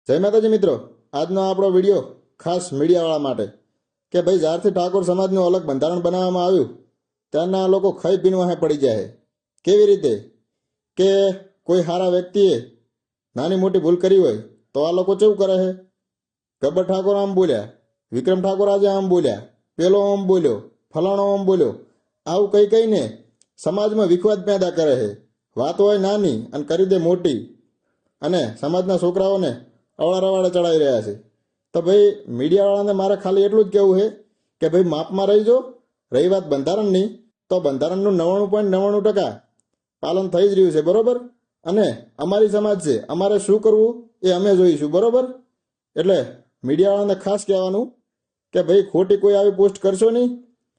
જય માતાજી મિત્રો, આજનો આપણો વિડીયો ખાસ મીડિયાવાળા માટે કે ભાઈ જ્યારથી ઠાકોર સમાજનું અલગ બંધારણ બનાવવામાં આવ્યું ત્યારના આ લોકો ખાઈ પીને વાહે પડી જાય. કેવી રીતે કે કોઈ સારા વ્યક્તિએ નાની મોટી ભૂલ કરી હોય તો આ લોકો કેવું કરે છે? ગબ્બર ઠાકોર આમ બોલ્યા, વિક્રમ ઠાકોર આજે આમ બોલ્યા, પેલો આમ બોલ્યો, ફલાણો આમ બોલ્યો, આવું કઈ કહીને સમાજમાં વિખવાદ પેદા કરે છે. વાત હોય નાની અને કરી દે મોટી, અને સમાજના છોકરાઓને અવળા ચડાવી રહ્યા છે. તો ભાઈ મીડિયાવાળાને મારે ખાલી એટલું જ કહેવું છે કે ભાઈ માપમાં રહીજો. રહી વાત બંધારણની, તો બંધારણનું 99.99% પાલન થઈ જ રહ્યું છે, બરોબર. અને અમારી સમાજ છે, અમારે શું કરવું એ અમે જોઈશું, બરોબર. એટલે મીડિયાવાળાને ખાસ કહેવાનું કે ભાઈ ખોટી કોઈ આવી પોસ્ટ કરશો નહીં,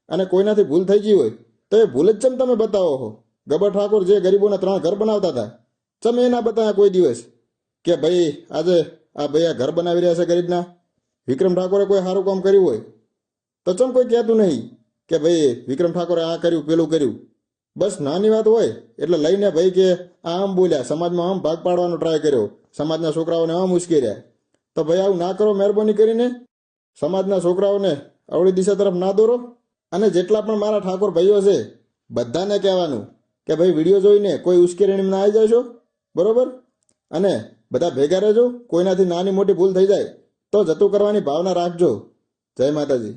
અને કોઈનાથી ભૂલ થઈ ગઈ હોય તો એ ભૂલ જ ચમ તમે બતાવો છો. ગબ્બર ઠાકોર જે ગરીબોના 3 ઘર બનાવતા હતા, ચમ એ ના બતાવ્યા કોઈ દિવસ કે ભાઈ આજે આ ભાઈ આ ઘર બનાવી રહ્યા છે ગરીબના? વિક્રમ ઠાકોરે કોઈ સારું કામ કર્યું હોય તો ચમ કોઈ કહેતું નહીં કે ભાઈ વિક્રમ ઠાકોરે આ કર્યું પેલું કર્યું? બસ નાની વાત હોય એટલે લઈને ભાઈ કે આ આમ બોલ્યા, સમાજમાં આમ ભાગ પાડવાનો ટ્રાય કર્યો, સમાજના છોકરાઓને આમ ઉશ્કેર્યા. તો ભાઈ આવું ના કરો, મહેરબાની કરીને. સમાજના છોકરાઓને અવળી દિશા તરફ ના દોરો. અને જેટલા પણ મારા ઠાકોર ભાઈઓ છે બધાને કહેવાનું કે ભાઈ વિડીયો જોઈને કોઈ ઉશ્કેરણીમાં ના આવી જશો, બરોબર. અને બધા ભેગા રહેજો. કોઈનાથી નાની મોટી ભૂલ થઈ જાય તો જતું કરવાની ભાવના રાખજો. જય માતાજી.